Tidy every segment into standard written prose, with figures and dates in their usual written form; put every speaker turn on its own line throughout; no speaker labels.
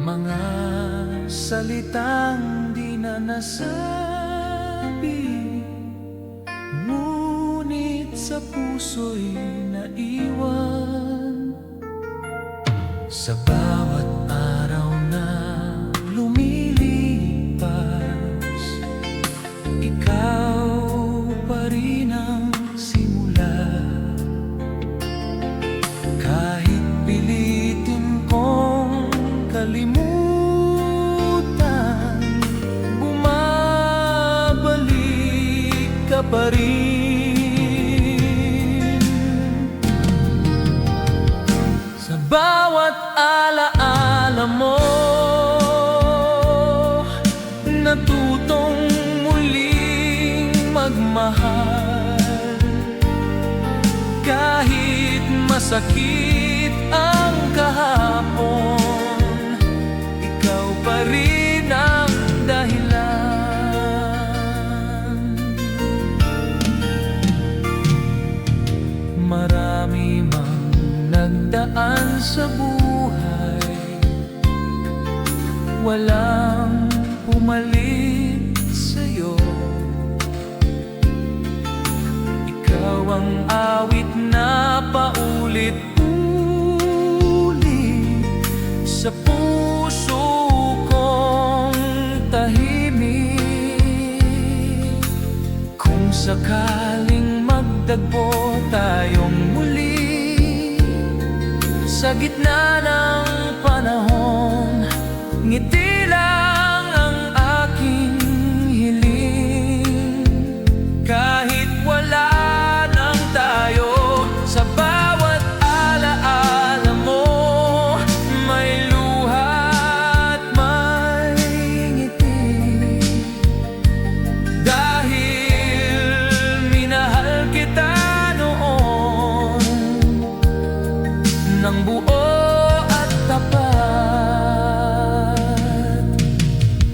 Mga salitang di na nasabi, ngunit sa puso'y naiwan. Sa bawat araw na lumilipas, ikaw pa rin ang simula. Kahit pilitin kong kalimutan, bumabalik ka pa rin. Sa bawat alaala mo, natutong muling magmahal. Kahit masakit ang kahapon, ikaw pa rin ang dahilan. Marami mang nagdaan sa buhay, walang pumalit sa'yo. Ikaw ang awit na paulit-ulit sa puso kong tahimik. Kung sakaling magdagpo tayong muli sa gitna ng panahon, ngiti lang ang aking hiling. Kahit wala nang tayo, sa bawat alaala mo, may luha at may ngiti. Dahil minahal kita noon ng buo at tapat.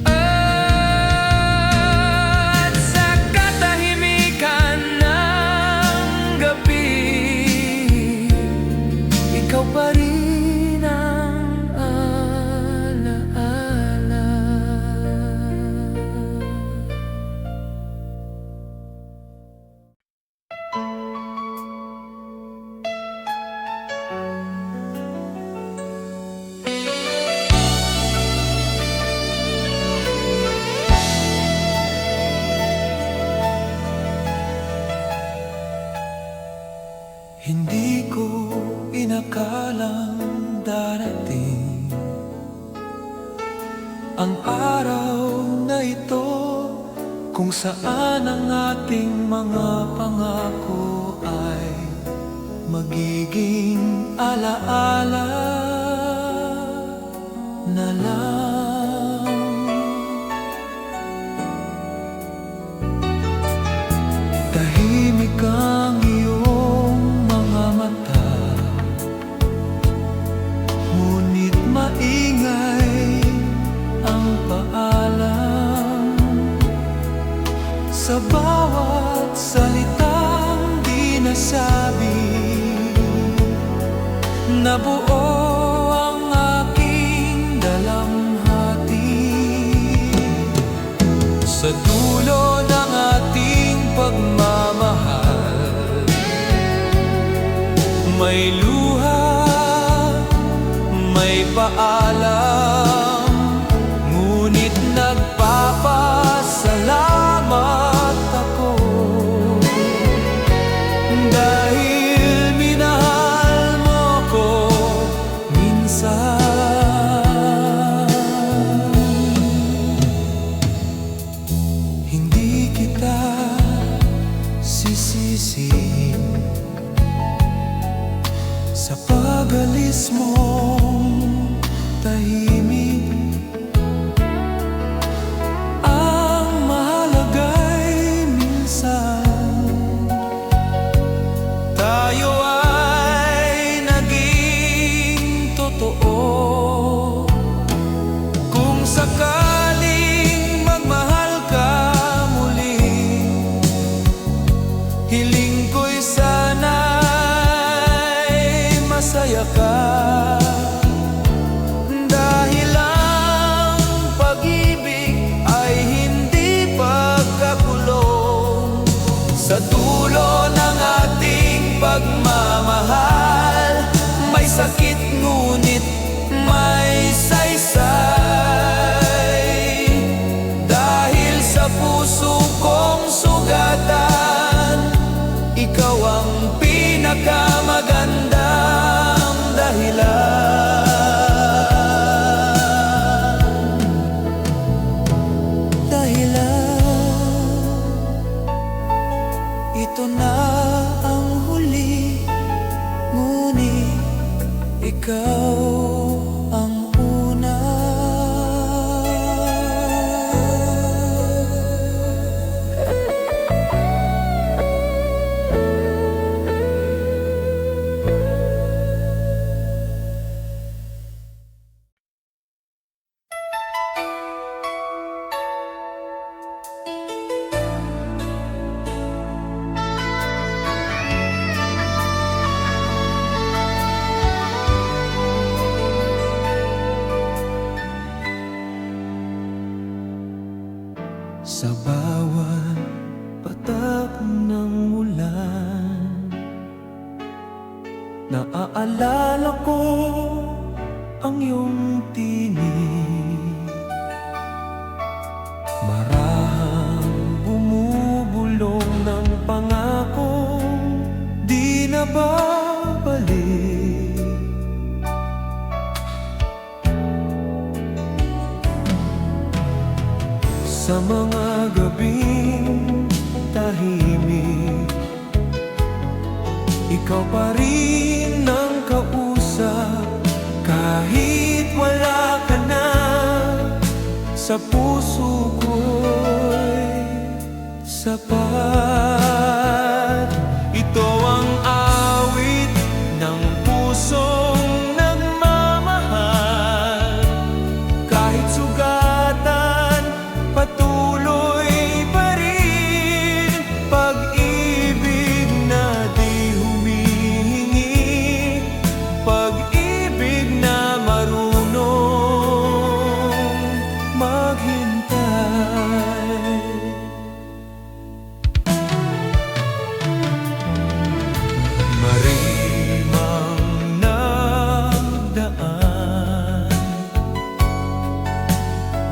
At sa katahimikan ng gabi, ikaw pa rin ang alaala. Hindi ko inakalang darating ang araw na ito, kung saan ang ating mga pangako ay magiging alaala na lang. Tahimik ang iyong mga mata, ngunit maingay ang paalam. Sa bawat salitang di nasabi, nabuo ang aking dalamhati. Sa dulo ng ating pagmamahal, may luha, may paalam, ngunit nagpapasalamat ako dahil minahal mo ko minsan. Hindi kita sisisihin sa pag-alis mong tahimik. sakit ngunit may saysay. Dahil sa puso kong sugatan, ikaw ang pinakamagandang dahilan. Ito na ang huli, ngunit ikaw ang una. Sa bawat patak ng ulan, naaalala ko ang iyong tinig. Marahang bumubulong ng pangakong di na babalik. Sa mga gabing tahimik, ikaw pa rin ang kausap. Kahit wala ka na, sa puso ko'y sapat. Ito ang awit ng pusong nagmamahal. Kahit sugatan, patuloy pa rin. Pag-ibig na di humihingi, pag-ibig na marunong maghintay. Marimang nagdaan,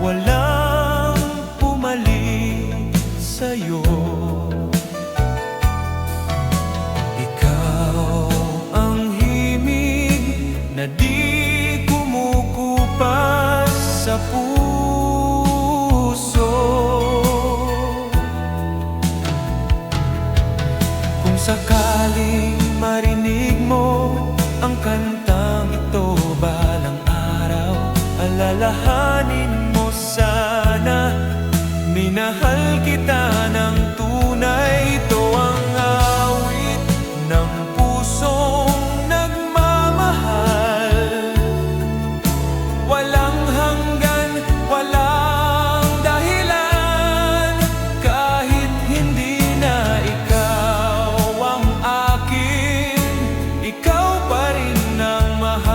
walang pumalit sa'yo. Ikaw ang himig na di kumukupas sa puso. Kung sakaling marinig mo ang kantang ito balang araw, alalahanin mo sana, minahal kita ng tunay. Ito ang awit ng pusong nagmamahal. Walang hanggan, walang dahilan. Kahit hindi na ikaw ang akin, ikaw pa rin ang mahal.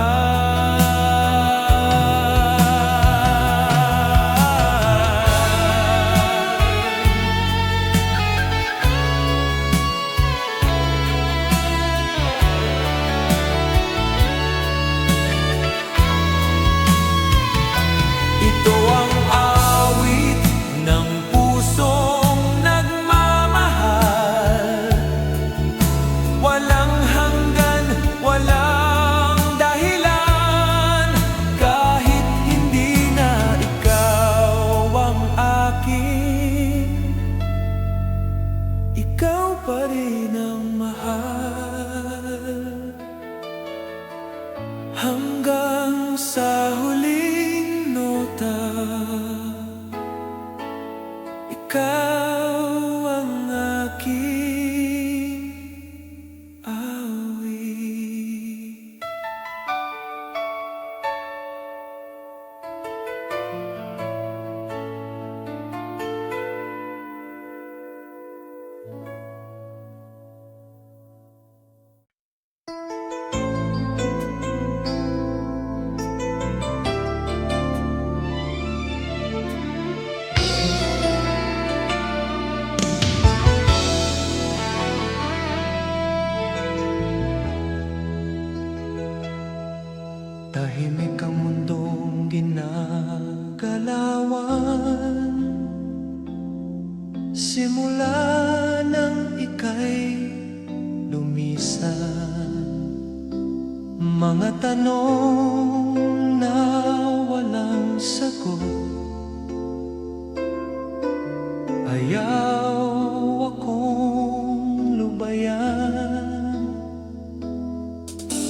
Ito ang awit ng pusong nagmamahal. Walang hanggan, walang dahilan. Kahit hindi na ikaw ang akin, ikaw pa rin ang mahal. Hanggang sa huling nota, ikaw ang aking awit. tanong na walang sagot. Ayaw akong lubayan.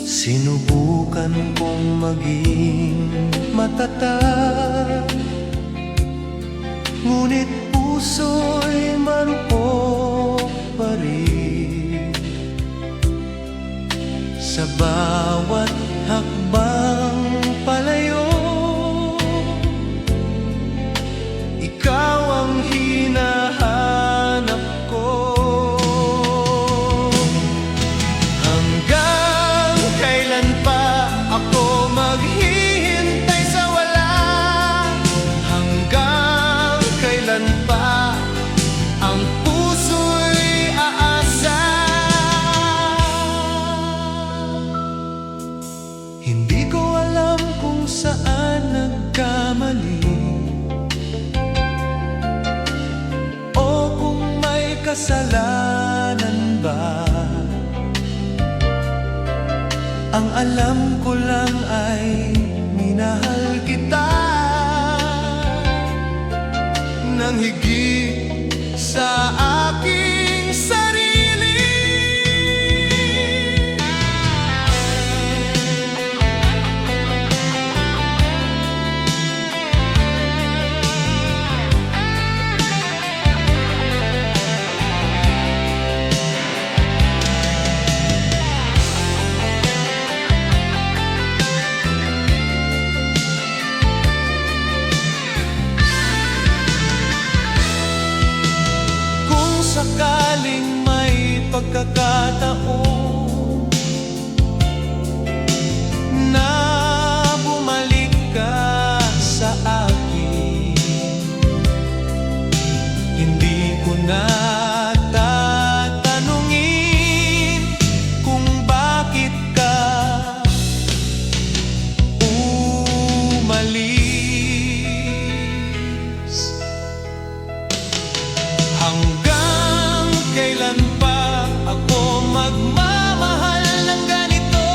Sinubukan kong maging matatag, ngunit puso'y marupok pa rin. Sa bawat hakbang palayo, ikaw ang hinahanap ko. Hanggang kailan pa ako maghihintay sa wala? Hanggang kailan pa ang puso'y aasa? Hindi ko alam kung saan nagkamali, o kung may kasalanan ba. Ang alam ko lang ay minahal kita nang higit sa aking sarili. Sakaling may pagkakataon na bumalik ka sa akin, hindi ko na tatanungin kung bakit ka umalis. Kailan pa ako magmamahal ng ganito?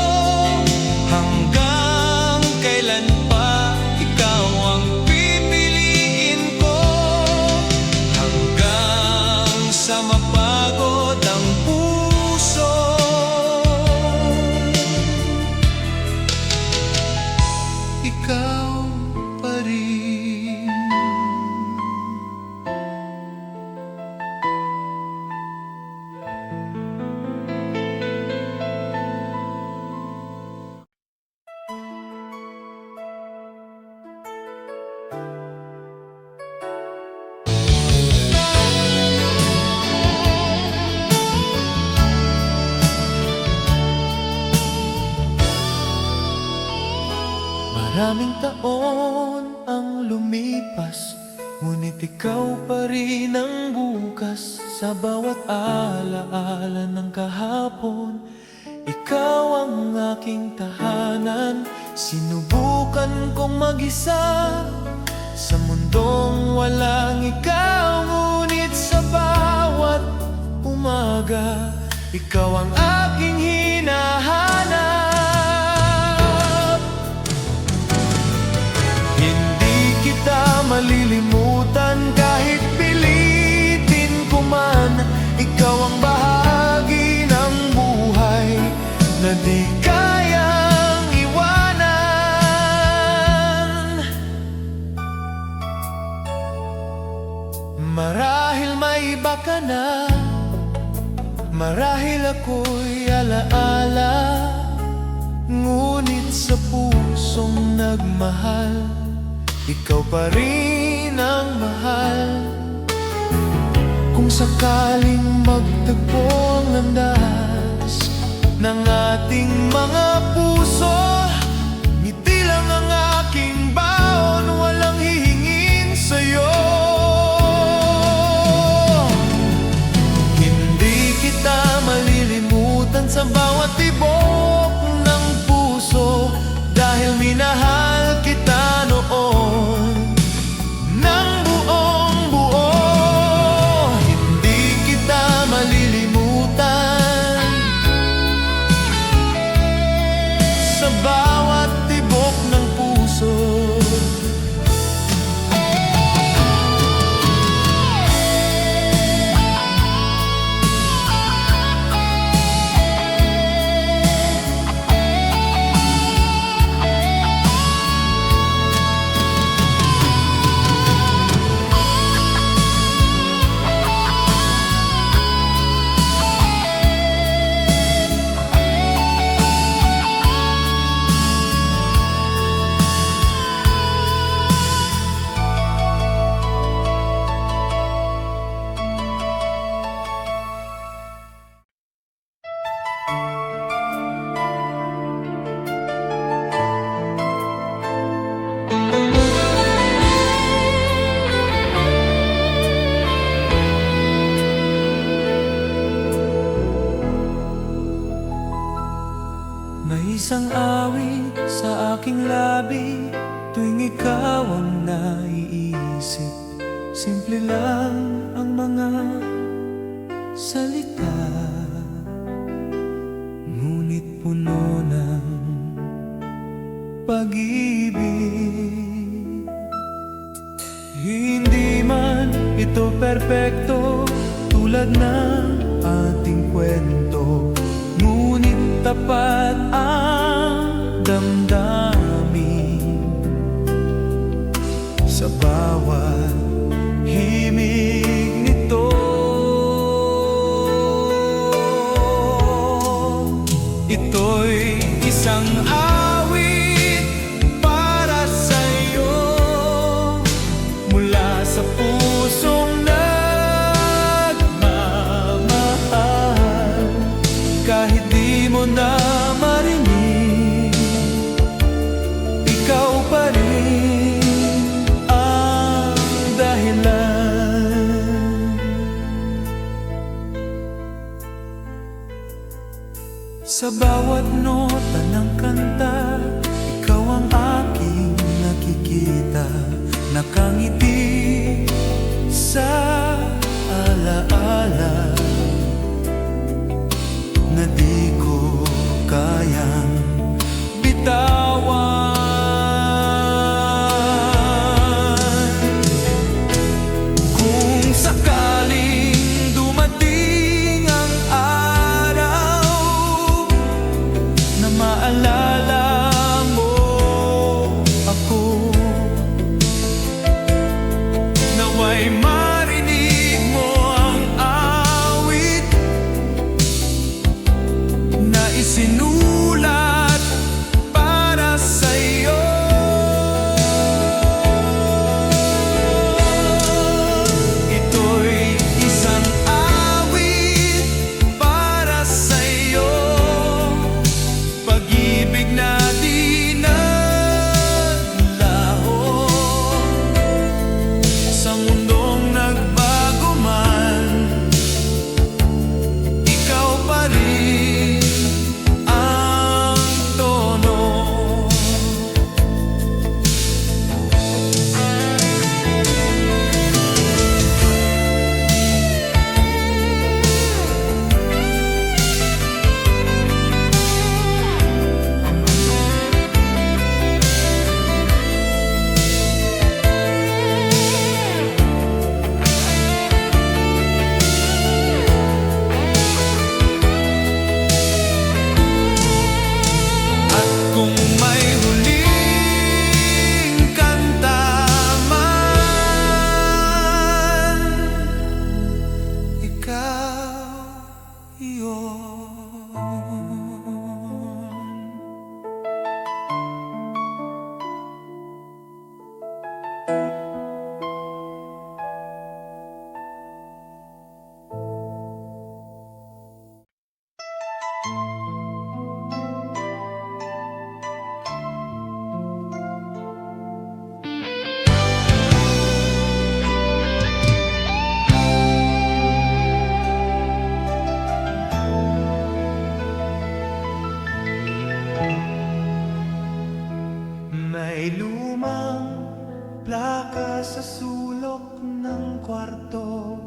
Hanggang kailan pa ikaw ang pipiliin ko? Hanggang sa mapagod ang puso, ikaw pa rin. Maraming taon ang lumipas, ngunit ikaw pa rin ang bukas. Sa bawat alaala ng kahapon, ikaw ang aking tahanan. Sinubukan kong mag-isa sa mundong walang ikaw, ngunit sa bawat umaga, ikaw ang aking hinahanap. Malilimutan kahit pilitin ko man, ikaw ang bahagi ng buhay na di kayang iwanan. Marahil may iba ka na, marahil ako'y alaala, ngunit sa pusong nagmahal, ikaw pa rin ang mahal. Kung sakaling magtagpo ang landas ng ating mga puso, ngiti lang ang aking baon, walang hihingin sa'yo. Hindi kita malilimutan sa bawat tibok ng puso, dahil minahal kita noon ng buong buo. Hindi kita malilimutan sa Isang awit sa aking labi tuwing ikaw ang naiisip. Simple lang ang mga salita, ngunit puno ng pag-ibig. Hindi man ito perpekto tulad ng ating kwento, ngunit tapat ang damdamin sa bawat himig nito. Ito'y isang awit para sa'yo, mula sa pusong nagmamahal. Kahit di mo na marinig, ikaw pa rin ang dahilan. Sa bawat nota ng kanta, ikaw ang aking nakikita. Nakangiti sa alaala na di ko kayang bitawan. Kung sakaling dumating ang araw na maalala mo ako, naway marinig mo ang awit na isinulat para sa'yo. Ito'y isang awit para sa'yo, pag-ibig na di naglaho sa mundong nagbago man. Ikaw pa rin ang tono. At kung may huling kanta man, ikaw iyon. May lumang plaka sa sulok ng kwarto,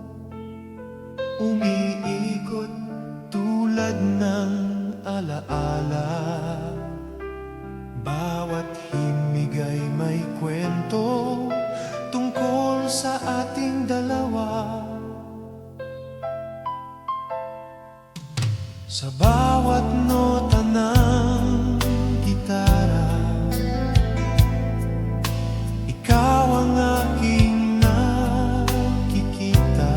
umiikot tulad ng alaala. Bawat himig ay may kwento tungkol sa ating dalawa. Sa bawat nota ng gitara, ikaw ang aking nakikita.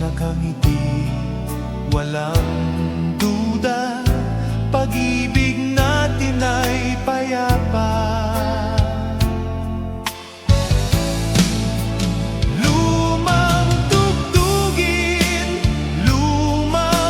Nakangiti, walang duda, pag-ibig natin ay payapa. Lumang tugtugin, lumang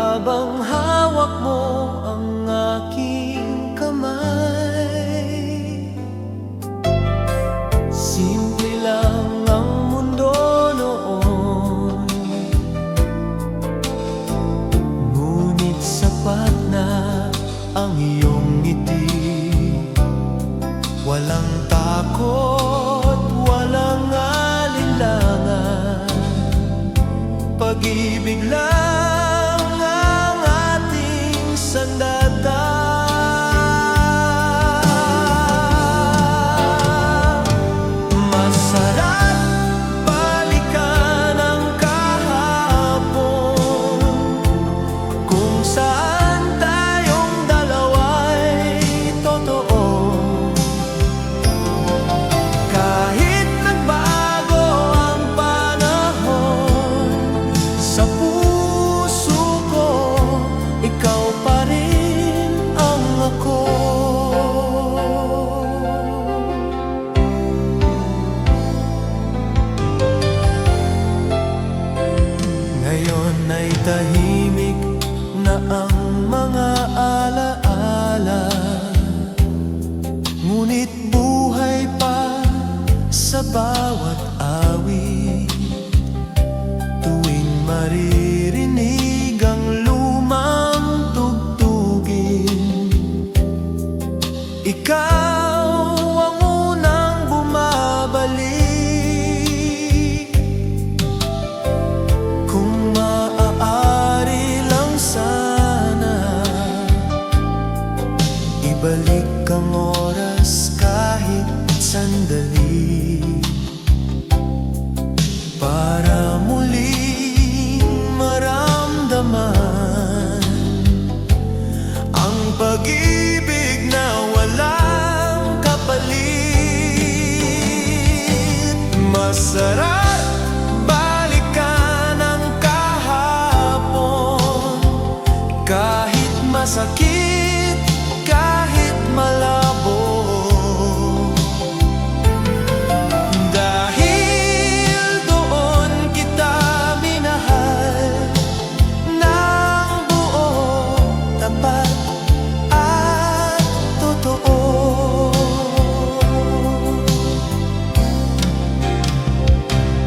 habang hawak mo ang aking kamay. Simple lang ang mundo noon, ngunit sapat na ang iyong ngiti. Walang takot, walang alinlangan, pag-ibig lang ang ating sandata. Masarap balikan ang kahapon, kung saan tayong dalawa'y totoo. Kahit nagbago ang panahon, sa puso ko, ikaw pa rin ang ako. Ngayon ay tahimik na ang mga alaala, ngunit buhay pa sa bawat awit. Tuwing maririnig ang lumang tugtugin, ikaw ang unang bumabalik. Kung maaari lang sana, ibalik ang oras kahit sandali, para muling maramdaman ang pag-ibig na walang kapalit. Masarap balikan ang kahapon, kahit masakit, kahit malabo. Dahil doon kita minahal ng buo, tapat at totoo.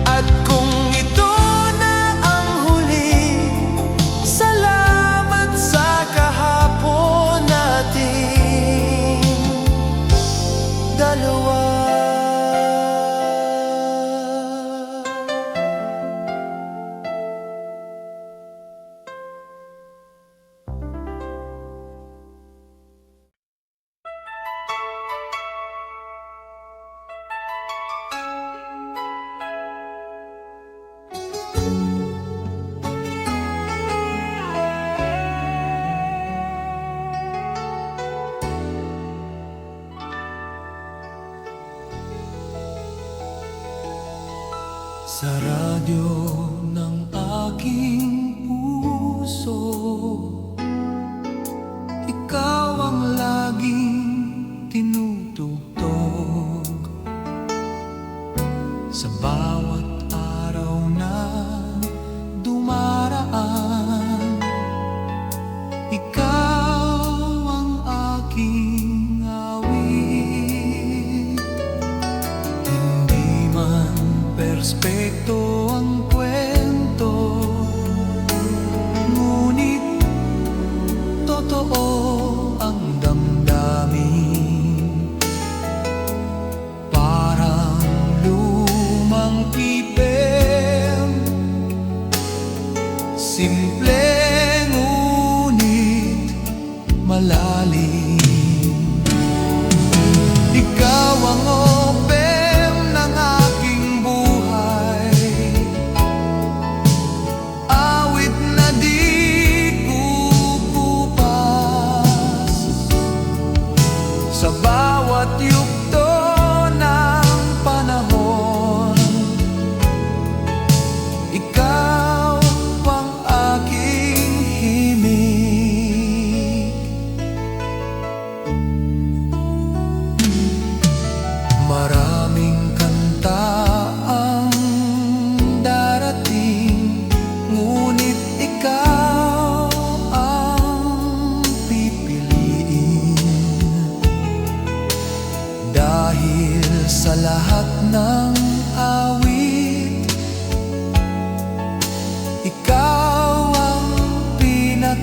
At kung ito na ang huli, salamat sa kahapon natin dalawa. Sa radyo ng aking puso, ikaw ang laging tinutugtog. Sa bawat araw na dumaraan, ikaw ang aking awit. Hindi man perspekto ang kwento, ngunit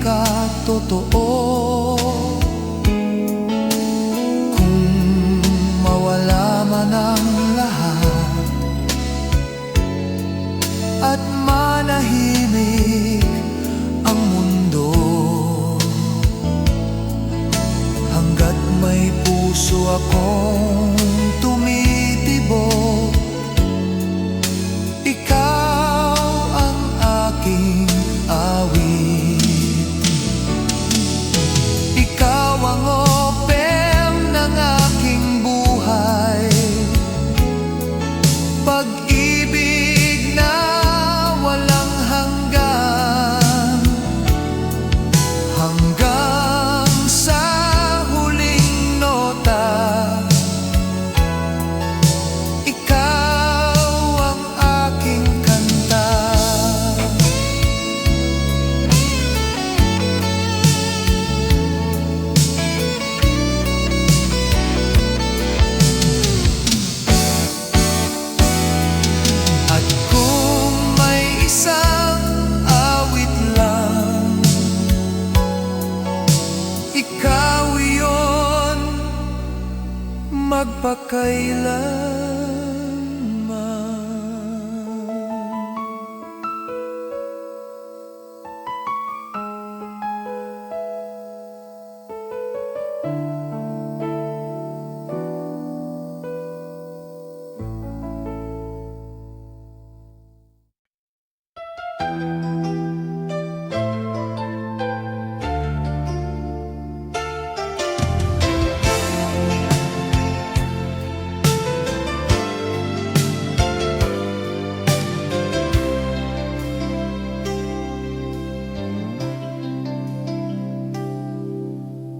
ka totoo. Kung mawala man ang lahat at manahimik ang mundo, hanggat may puso akong tumitibok, ikaw ang aking awit. Ikaw ang opem ng aking buhay, pag-ibig na walang hanggan, hanggang sa huling nota. Ikaw ang aking kanta. At kung may isang awit lang, ikaw iyon magpakailanman.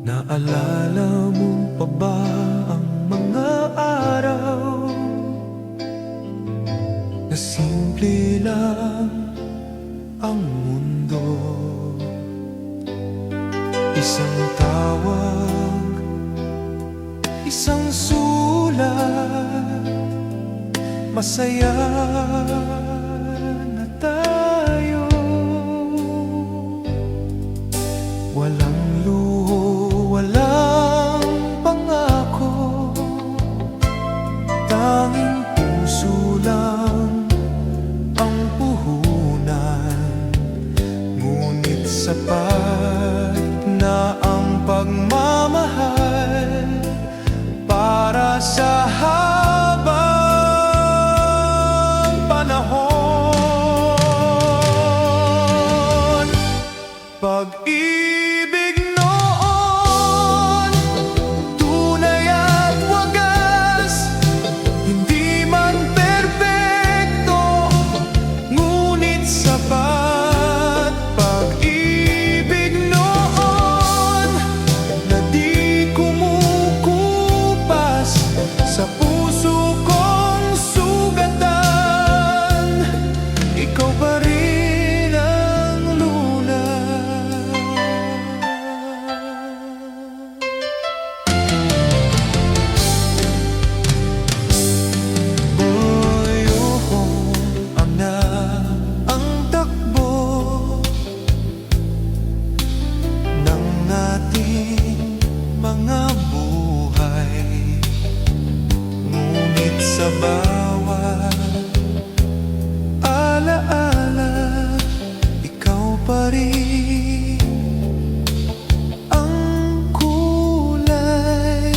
Naalala mo pa ba ang mga araw na simple lang ang mundo? Isang tawag, isang sulat, masaya na tayo. Walang luho, walang pangako, tanging puso lang ang puhunan. Ngunit sapat na ang pagmamahal para sa habang panahon. Pag-ibig noon, tunay at wagas, hindi man perpekto, ngunit sapat. Pag-ibig noon na di kumukupas sa puso kong sugatan, ikaw pa rin ang lunas. Ang na ang takbo ng ating mga buhay, ngunit sa bawat alaala, ikaw pa rin ang kulay.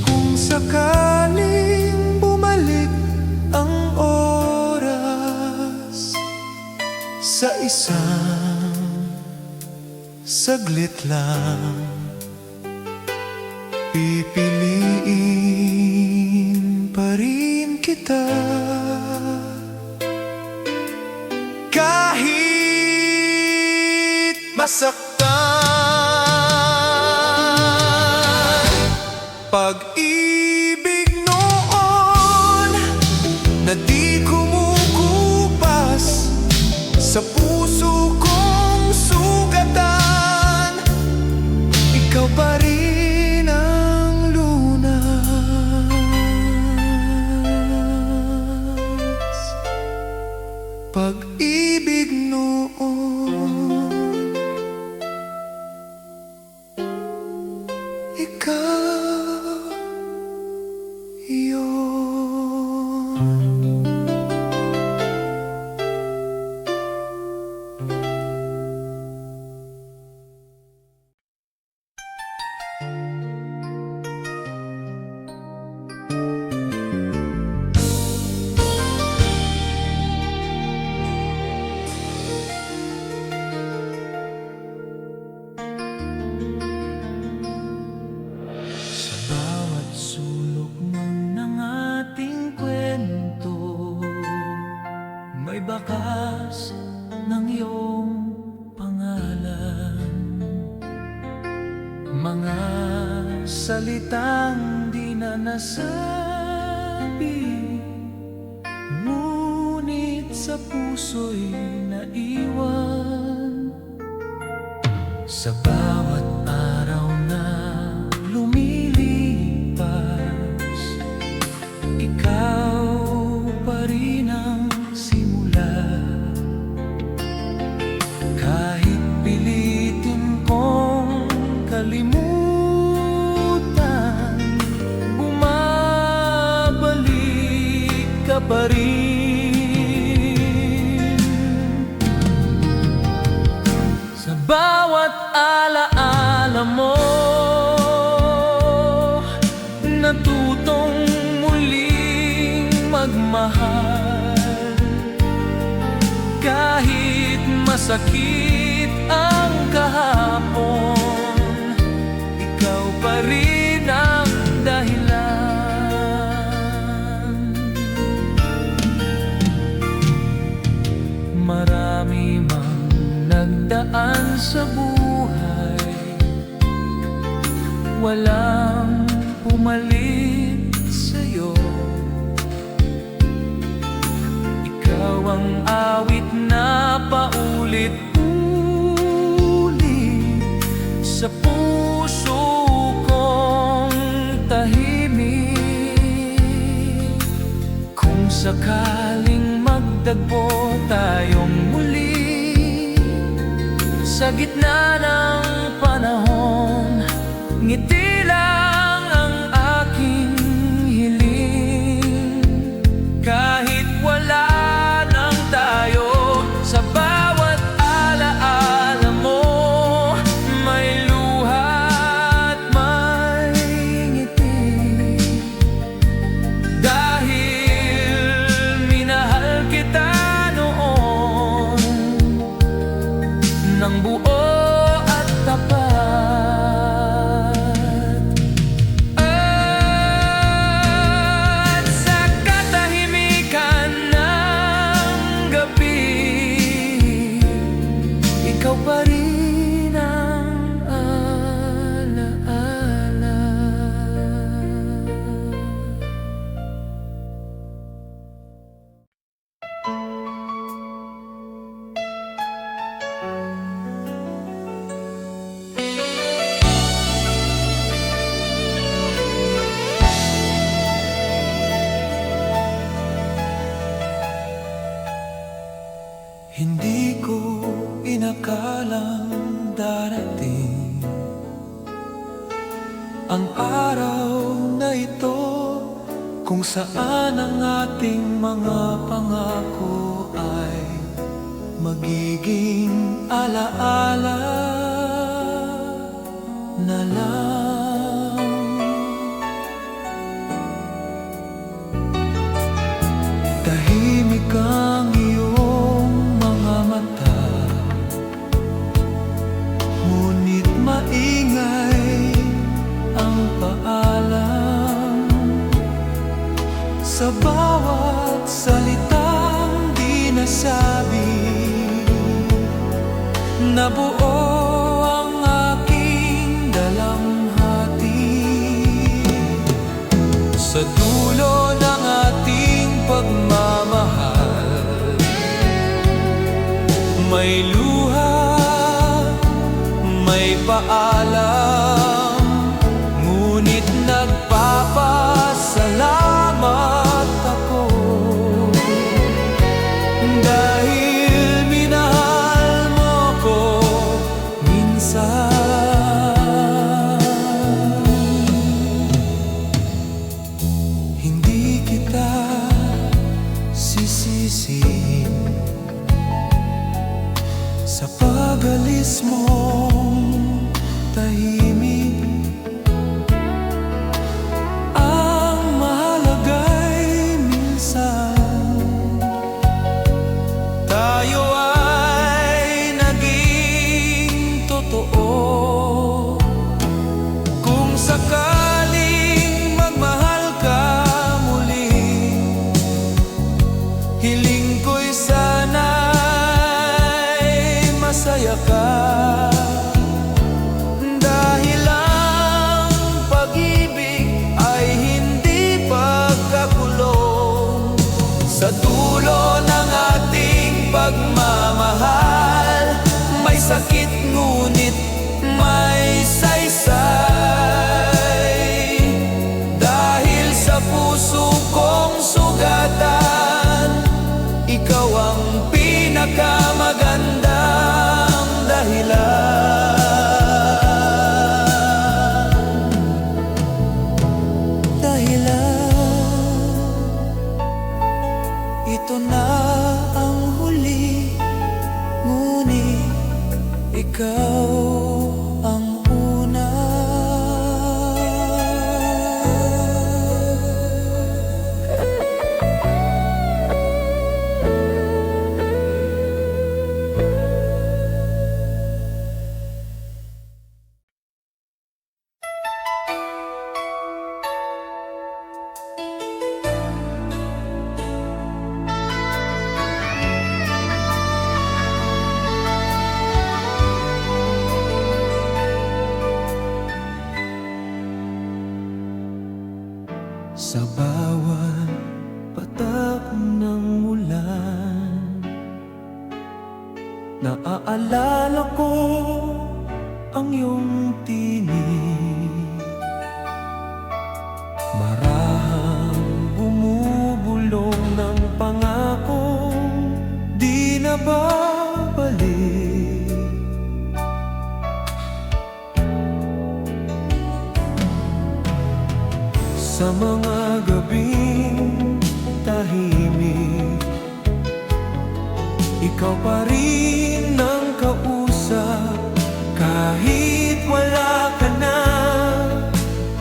Kung sakaling bumalik ang oras, sa isang saglit lang, pipiliin pa rin kita. Kahit masaktan, pag-ibig noon na di kumukupas sa puso kong sugatan, ikaw pa rin ang lunas. Pag-ibig noon. Mga salitang di na nasabi, ngunit sa puso'y naiwan. Sa bawat araw na lumilipas, ikaw pa rin ang simula. Kahit pilitin kong kalimutan, bumabalik ka pa rin. Sa bawat alaala mo, natutong muling magmahal. Kahit masakit ang kahapon, ikaw pa rin ang dahilan. Marami mang nagdaan sa buhay, walang pumalit sa'yo. Ikaw ang awit na paulit-ulit sa puso kong tahimik. Kung sakaling magdagpo tayong muli sa gitna ng panahon, ngiti lang ang aking hiling. Kahit wala nang tayo, sa bawat alaala mo, may luha at may ngiti. Dahil minahal kita noon ng buo at tapat. At sa katahimikan ng gabi, ikaw pa rin ang alaala. Hindi ko inakalang darating ang araw na ito, kung saan ang ating mga pangako ay magiging alaala na lang. Tahimik ang iyong mga mata, ngunit maingay ang paalam. Sa bawat salitang di nasabi, nabuo ang aking dalamhati. Sa dulo ng ating pagmamahal, may luha, may paalam, ngunit nagpapasalamat ako dahil minahal mo ko minsan. Hindi kita sisisihin sa pag-alis mong tahimik. Ang mahalaga'y minsan tayo ay naging totoo. Kung sakaling magmahal ka muli, hiling ko'y sana'y masaya ka. Dahil Sa dulo ng ating pagmamahal, may sakit ngunit may saysay. Dahil sa puso kong sugatan, ikaw ang pinakamagandang dahilan. Ito na ang huli, ngunit ikaw ang una. Sa bawat patak ng ulan, naaalala ko ang iyong tinig. Marahang bumubulong ng pangakong di na babalik. Sa mga gabing tahimik, ikaw pa rin ang kausap. Kahit wala ka na,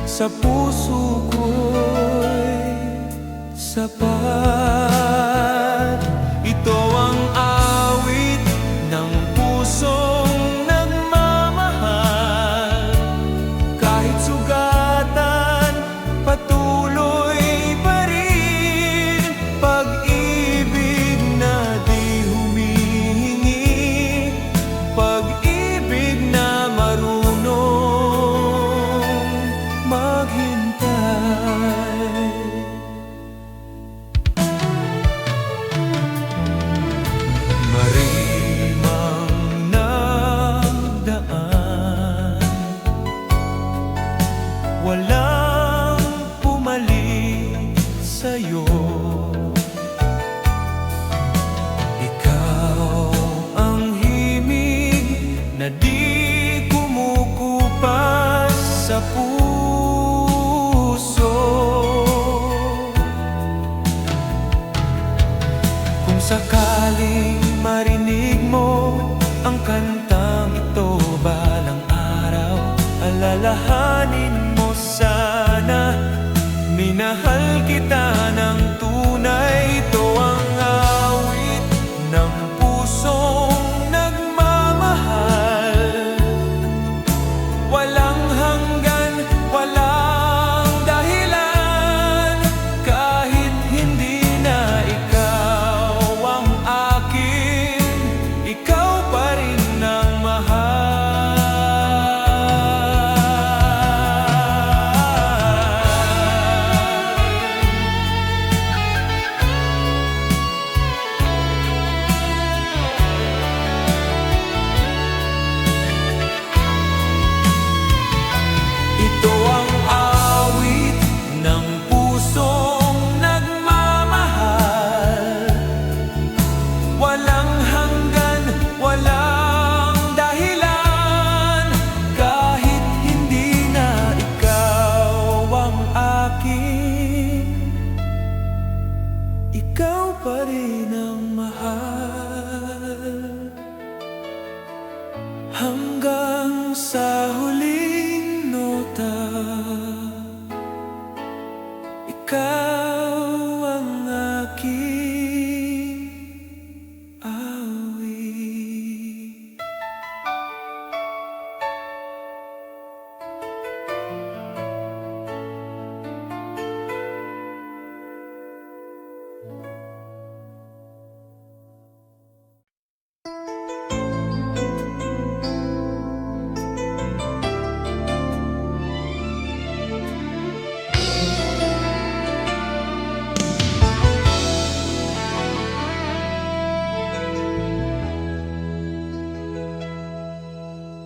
sa puso ko'y sapat. Ito ang awit ng pusong nagmamahal. Kahit sugatan, patuloy pa rin. Pag-ibig na di humihingi, pag-ibig na marunong maghintay. Marimang nagdaan, walang pumalit sa'yo. Ikaw ang himig na di kumukupas sa puso. Kung sakaling marinig mo ang kantang ito balang araw, alalahanin mo sana, minahal kita ng tunay. Ito ang awit ng pusong nagmamahal. Walang hanggan, walang dahilan. Kahit hindi na ikaw ang akin, ikaw pa rin ang mahal. Ito ang awit ng pusong nagmamahal. Walang hanggan, walang dahilan. Kahit hindi na ikaw ang akin, ikaw pa rin ang mahal. Hanggang sa huling nota, ikaw ang aking awit.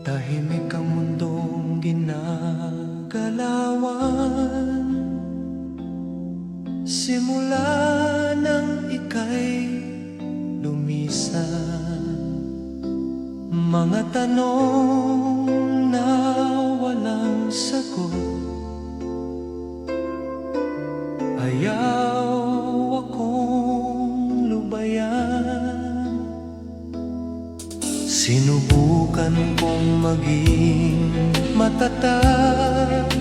Tahimik ang mundong ginagalawan, simula nang ika'y lumisan. Mga tanong na walang sagot, ayaw akong lubayan. Sinubukan kong maging matatag,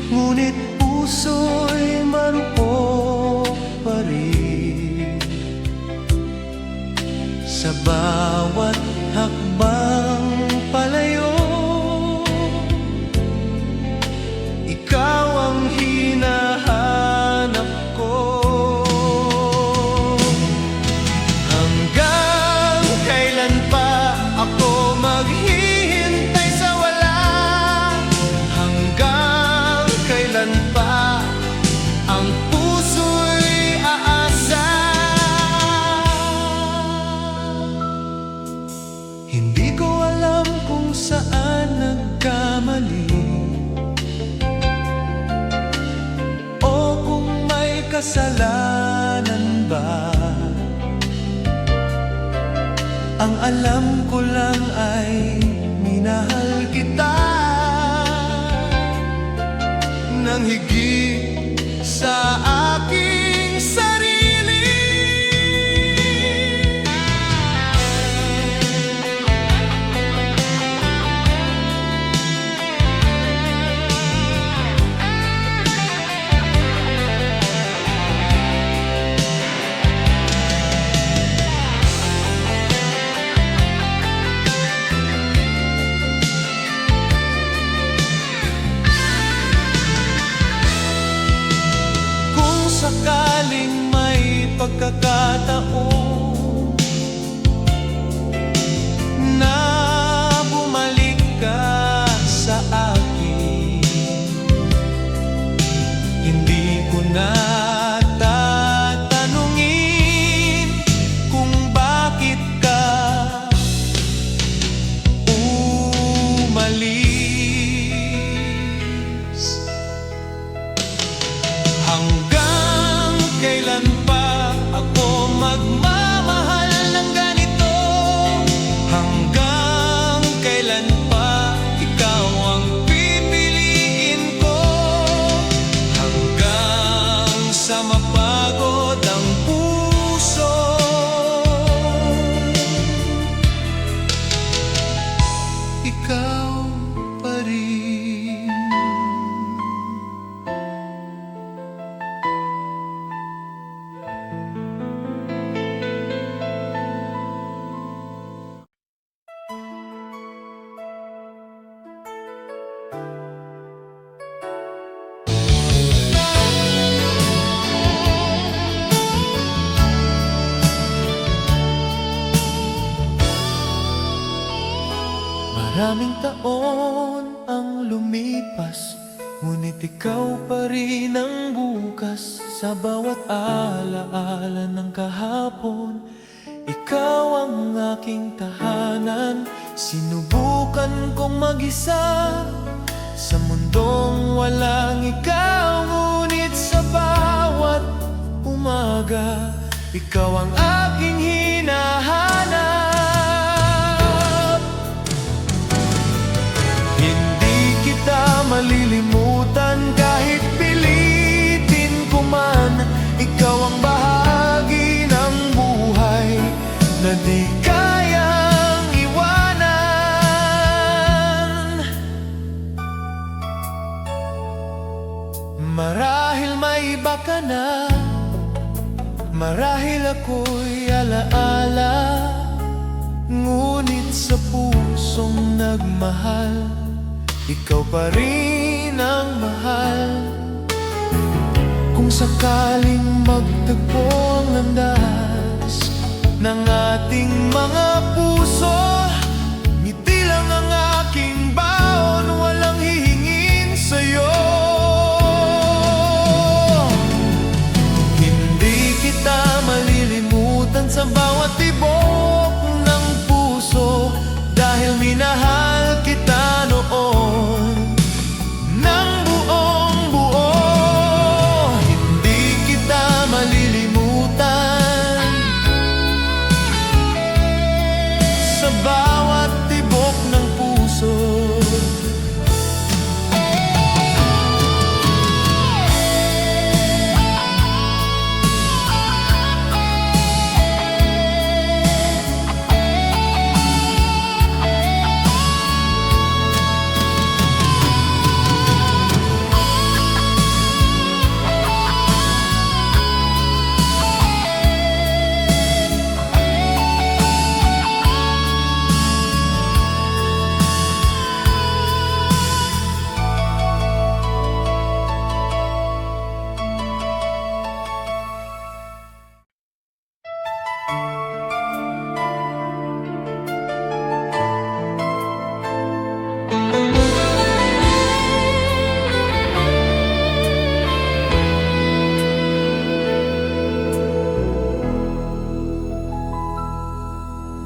ngunit puso'y marupok pa rin. Sa bawat hakbang palayo, ikaw ang hinahanap ko. Hanggang kailan pa ako maghihintay sa wala? Hanggang kailan pa ang puso'y aasa? Hindi ko alam kung saan nagkamali, o kung may kasalanan ba. Ang alam ko lang ay minahal kita nang higit sa aking sarili. Sakaling may pagkakataon na bumalik ka sa akin, hindi ko na tatanungin kung bakit ka umalis. Hanggang kailan pa ako magmamahal ng ganito? Hanggang kailan pa ikaw ang pipiliin ko? Hanggang sa mapagod ang puso, ikaw pa rin. Maraming taon ang lumipas, ngunit ikaw pa rin ang bukas. Sa bawat alaala ng kahapon, ikaw ang aking tahanan. Sinubukan kong mag-isa sa mundong walang ikaw, ngunit sa bawat umaga, ikaw ang aking hinahanap. Malilimutan kahit pilitin ko man, ikaw ang bahagi ng buhay na di kayang iwanan. Marahil may iba ka na, marahil ako'y alaala, ngunit sa pusong nagmahal, ikaw pa rin ang mahal. Kung sakaling magtagpo ang landas ng ating mga puso, ngiti lang ang aking baon, walang hihingin sa'yo. Hindi kita malilimutan sa bawat tibok ng puso, dahil minahal kita noon ng buong buo. Hindi kita malilimutan sa bawat tibok ng puso.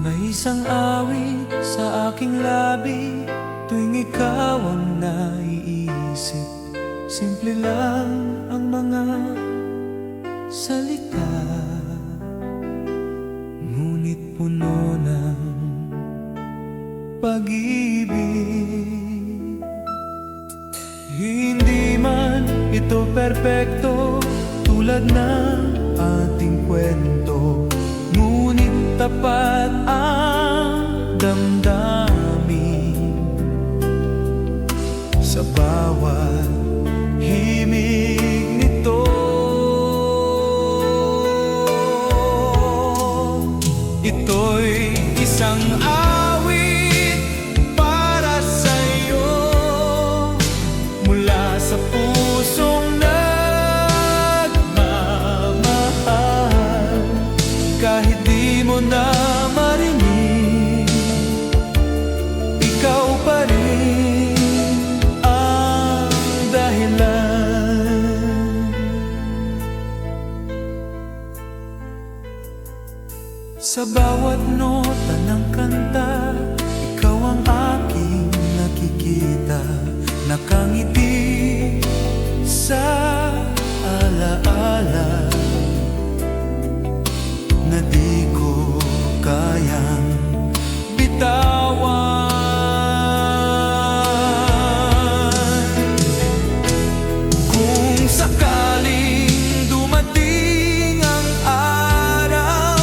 May isang awit sa aking labi tuwing ikaw ang naiisip. Simple lang ang mga salita, ngunit puno ng pag-ibig. Hindi man ito perpekto tulad ng ating kwento, ngunit tapat ang damdamin sa bawat himig nito. Ito'y isang awit para sa'yo, mula sa pusong nagmamahal. Kahit di mo na marinig, ikaw pa rin ang dahilan. Sa bawat nota ng kanta, ikaw ang aking nakikita. Nakangiti sa alaala na di ko kayang bitawan. Kung sakaling dumating ang araw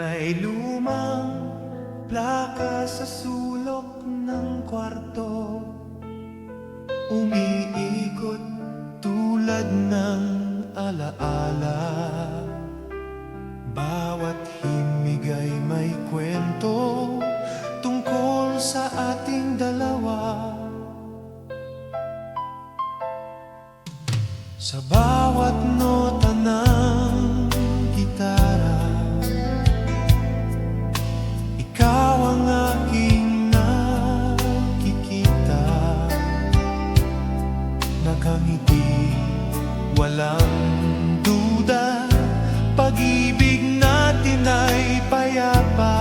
May lumang plaka sa sulok ng kwarto, umiikot tulad ng alaala. Bawat himig ay may kwento tungkol sa ating dalawa. Sa bawat nota ng gitara, ikaw ang aking nakikita. Nakangiti, walang duda, pag-ibig natin ay payapa.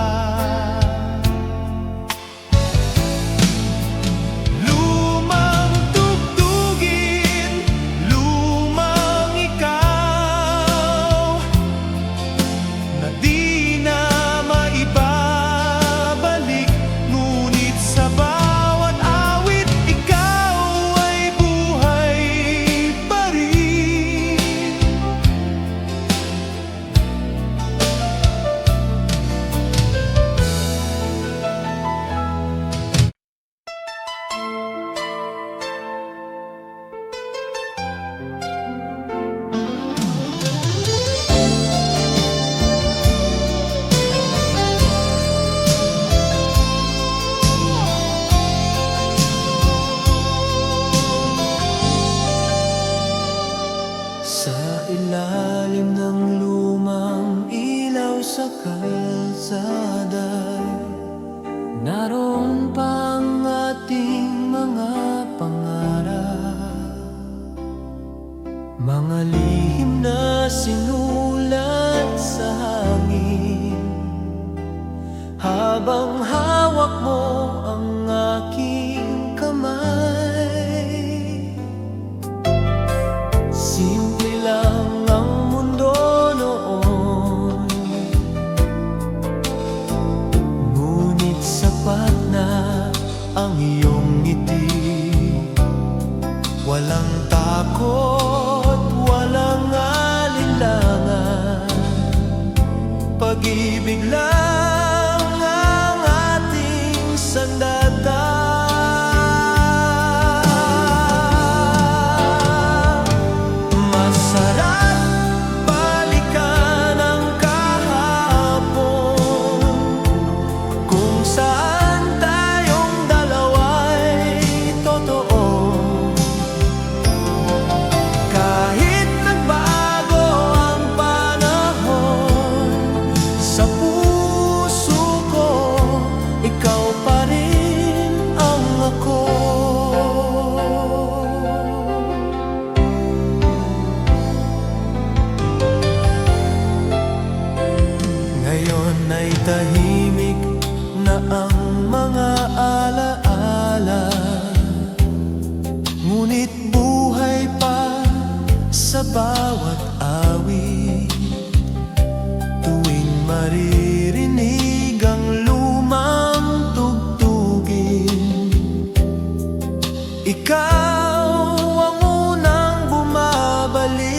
Lumang tugtugin, lumang ikaw, na di na maibabalik. Ngunit sa bawat awit, ikaw ay buhay pa rin. Sa ilalim ng lumang ilaw sa kalsada, naroon pa ang ating mga pangarap, mga lihim na sinulat sa hangin. Habang hawak mo ang aking kamay, simple lang ang mundo noon, ngunit sapat na ang iyong ngiti. Walang takot, walang alinlangan, pag-ibig lang ang ating sandata. Masarap balikan ang kahapon, kung saan tayong dalawa'y totoo. Kahit nagbago ang panahon, sa puso ko ikaw pa rin ang ako. Ngayon ay tahimik na ang mga alaala, ngunit buhay pa sa bawat awit. Tuwing maririnig ang lumang tugtugin, ikaw ang unang bumabalik.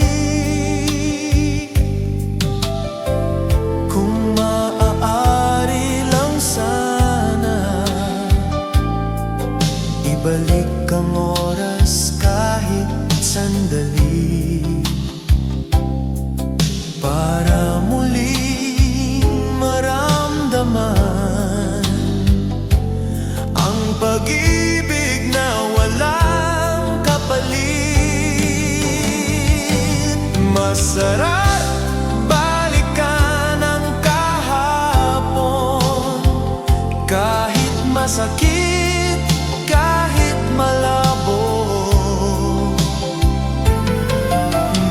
Kung maaari lang sana, ibalik ang oras kahit sandali, para muling maramdaman ang pag-ibig na walang kapalit. Masarap balikan ang kahapon, kahit masakit, kahit malabo.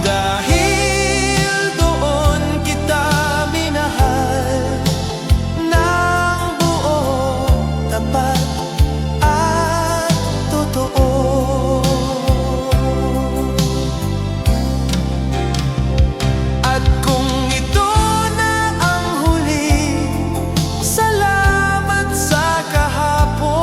Dahil doon kita minahal ng buo, tapat at totoo. At kung ito na ang huli, salamat sa kahapon.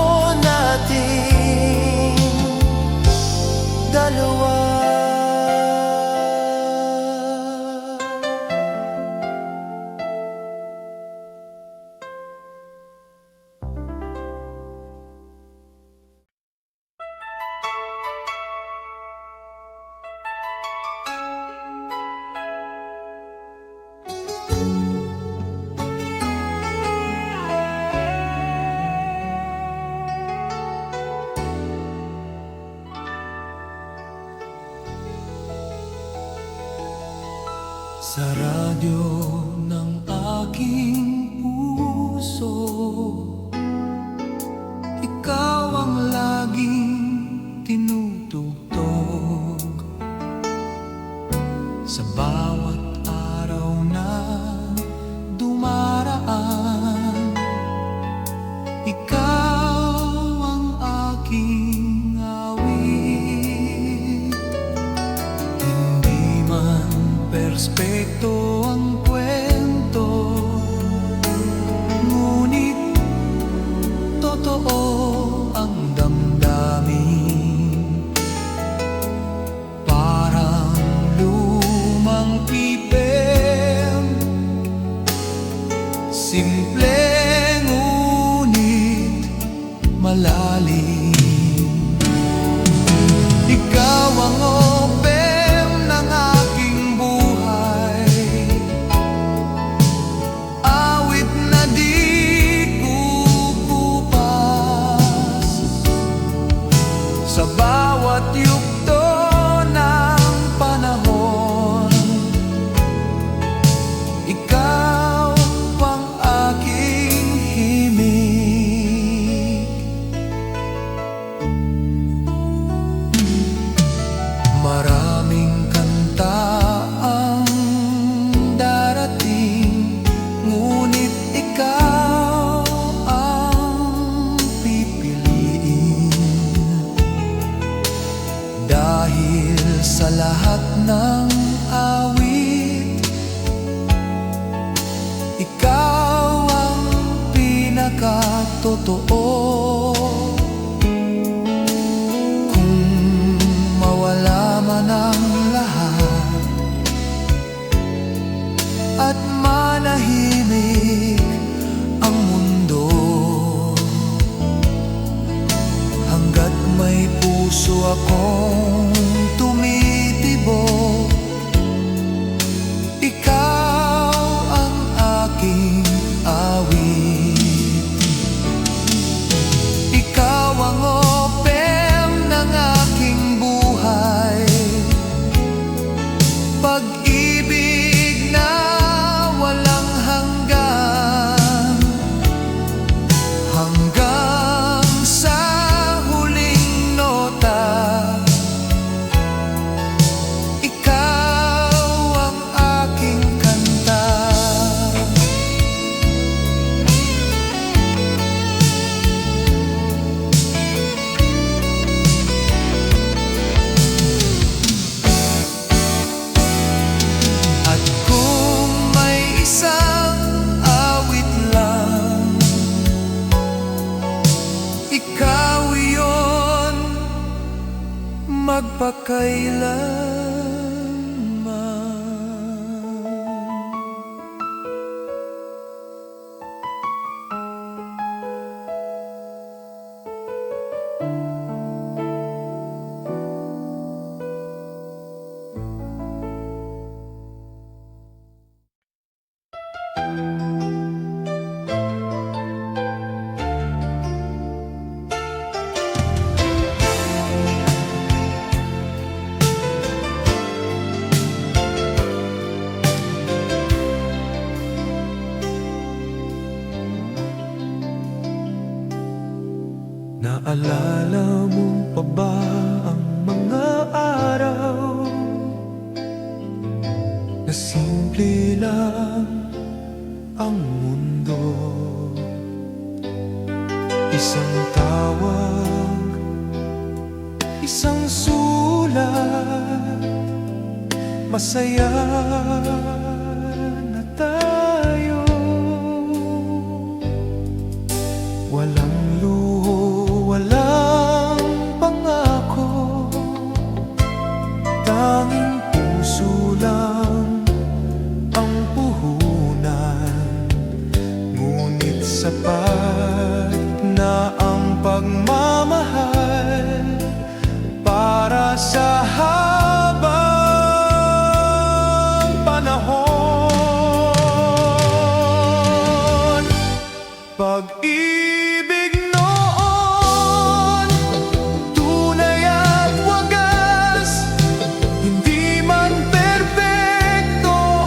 Sa radyo ng aking puso, ikaw ang laging tinutugtog. Sa bawat araw na dumaraan, ikaw ang aking awit. Hindi man perspekto ang kwento, ngunit totoo ang damdamin. Parang lumang pipem, simple ngunit malalim. Ikaw ang opem ng aking buhay, awit na di kukupas. Sa bawat yugto ng panahon, ikaw ang aking himig. Maraming kanta ang darating, ngunit ikaw ang pipiliin. Dahil sa lahat ng awit, ikaw ang pinakatotoo. Kung mawala man ang lahat at manahimik ang mundo, hanggat may puso akong tumitibok, ikaw ang aking awit. Ikaw ang opem ng aking buhay, pag-ibig na walang hanggan, hanggang sa huling nota. Ikaw ang aking kanta. At kung may isang awit lang, ikaw iyon magpakailanman. Naalala mo pa ba ang mga araw na simple lang ang mundo? Isang tawag, isang sulat, masaya na tayo. Walang luho, walang pangako, tanging puso lang ang puhunan. Ngunit sapat na ang pagmamahal para sa habang panahon. Pag-ibig noon, tunay at wagas, hindi man perpekto,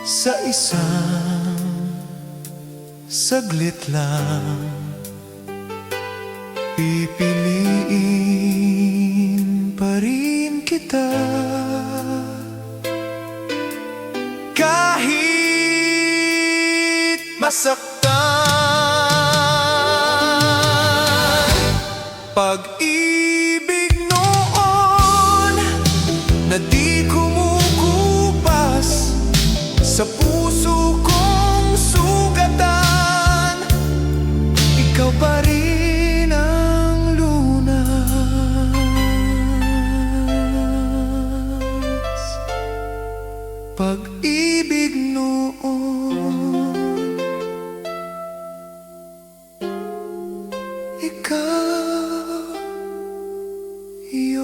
Sa isang saglit lang, pipiliin pa rin kita. Kahit masaktan, pag-ibig noon na di kumukupas sa puso kong sugatan, ikaw pa rin ang lunas. Pag-ibig noon, ikaw yun.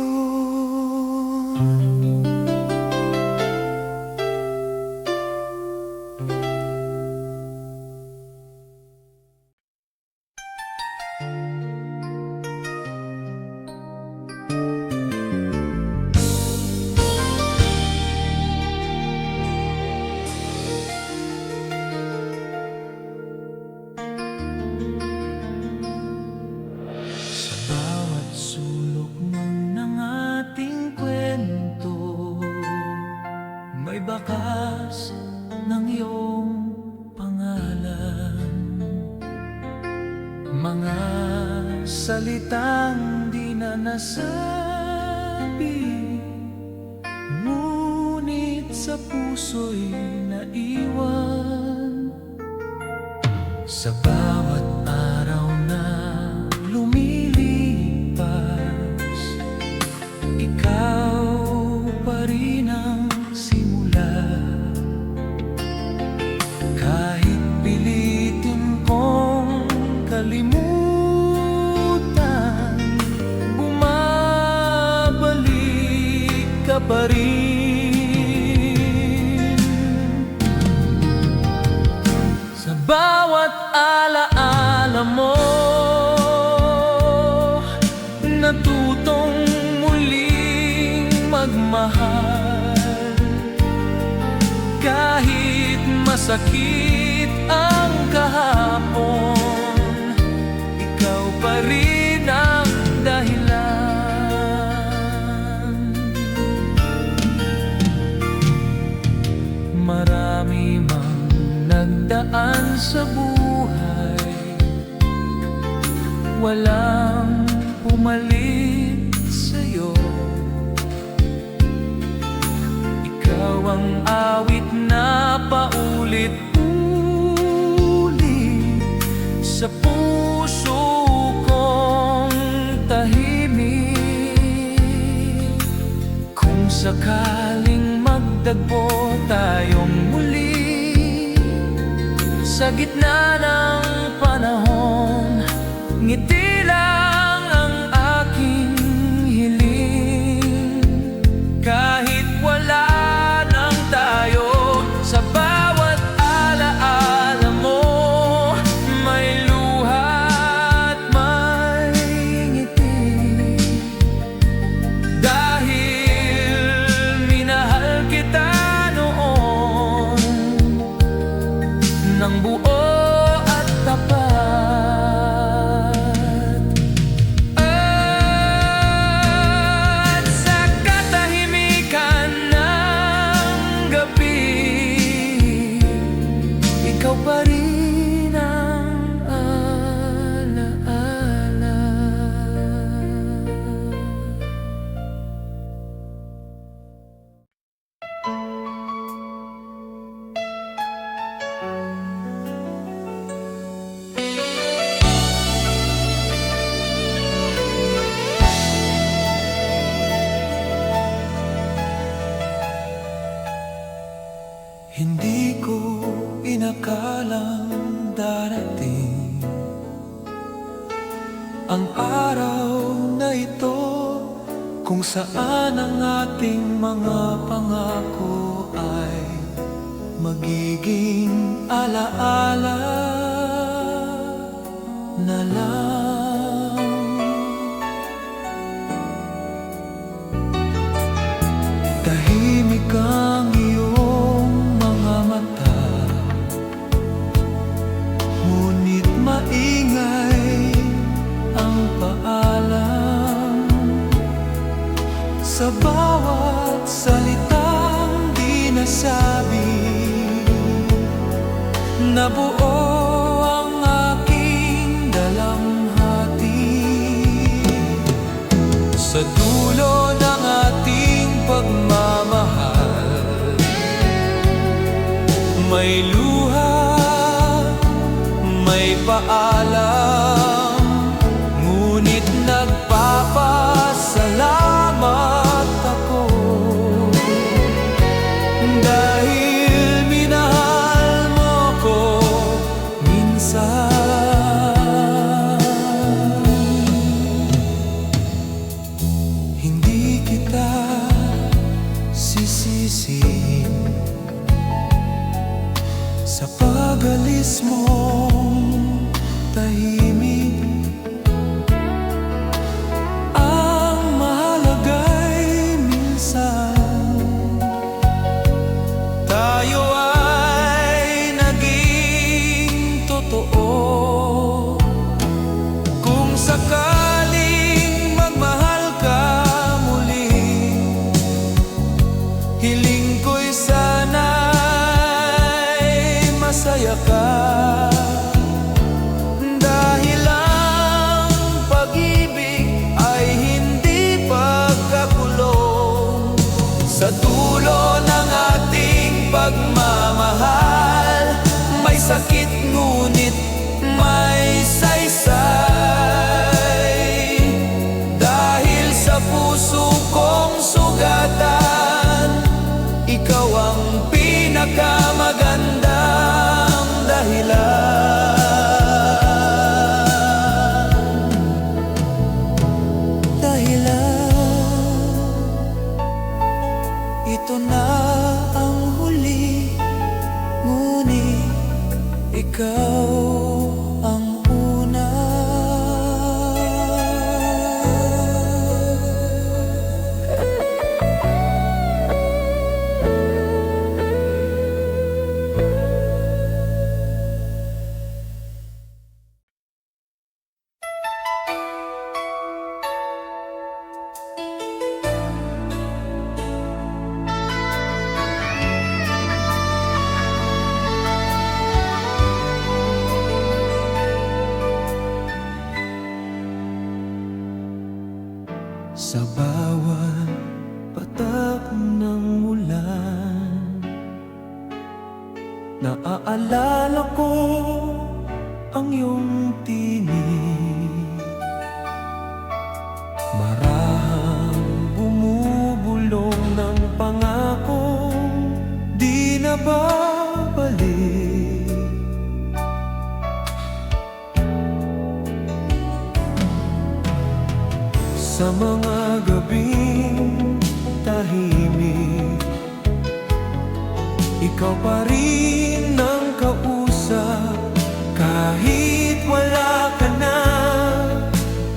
Bawat sulok ng ating kwento, may bakas ng iyong pangalan. Mga salitang di na nasabi, ngunit sa puso'y naiwan. Sa bawat araw na lumilipas, ikaw pa rin ang simula. Kahit pilitin kong kalimutan, bumabalik ka pa rin. Sa bawat alaala mo, natutong muling magmahal. Kahit masakit ang kahapon, ikaw pa rin ang dahilan. Marami mang nagdaan sa buhay, walang pumalit sa'yo. Ikaw ang awit na paulit-ulit sa puso kong tahimik. Kung sakaling magdagpo tayong muli sa gitna ng panahon, ngiti lang ang aking hiling. Kahit wala nang tayo, sa bawat alaala mo, may luha at may ngiti. Dahil minahal kita noon ng buo at tapat. At sa katahimikan ng gabi, ikaw pa rin ang alaala. Hindi ko inakalang darating ang araw na ito, kung saan ang ating mga pangako ay magiging alaala na lang. Tahimik ang iyong mga mata, nabuo ang aking dalamhati. Sa dulo ng ating pagmamahal, may luha, may paalam, ngunit nagpapasalamat ako dahil minahal mo ko minsan. Hindi kita sisisihin sa pag-alis mong tahimik. Ang mahalaga'y minsan tayo ay naging totoo. Kung sakaling magmahal ka muli, hiling ko'y sana'y masaya ka. Dahil ang pag-ibig ay hindi pagkakulong. Sa dulo ng ating pagmamahal, may sakit ngunit may saysay. Dahil sa puso kong sugatan, ikaw ang pinakamagandang dahilan. Ito na ang huli, ngunit ikaw ang una. Sa bawat patak ng ulan, naaalala ko ang iyong tinig. Marahang bumubulong ng pangakong di na babalik. Sa mga gabing tahimik, ikaw pa rin ang kausap. Kahit wala ka na,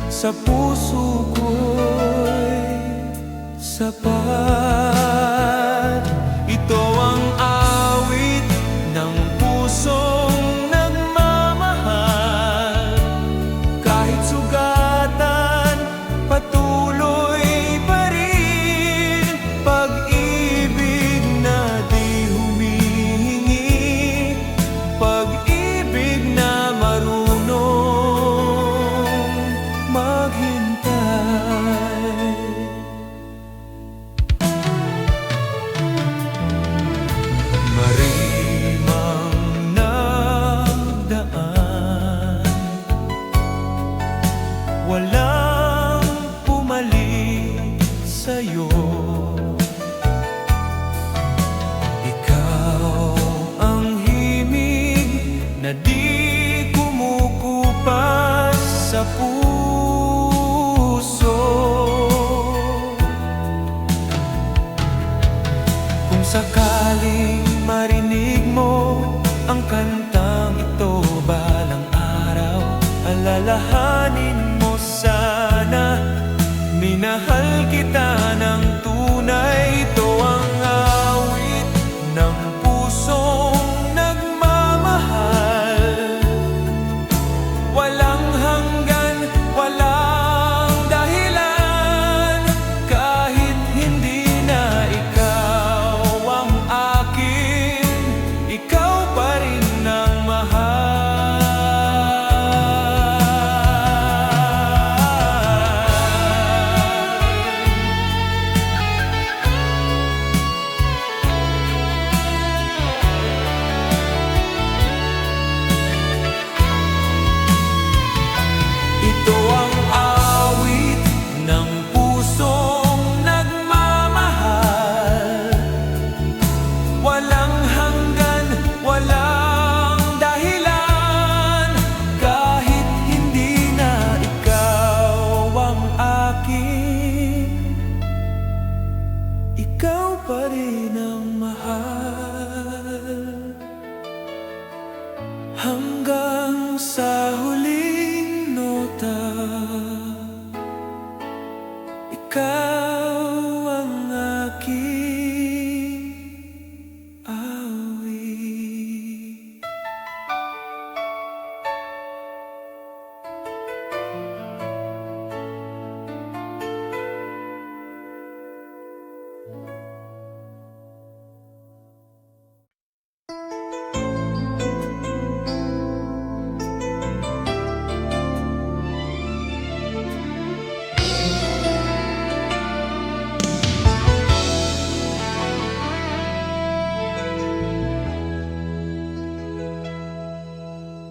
sa puso ko'y sapat. Ito ang awit ng pusong nagmamahal. Kahit sugatan, patuloy pa rin. Pag-ibig na di humihingi, pag-ibig na marunong maghintay. hanggang sa huling nota. Ikaw ang aking awit.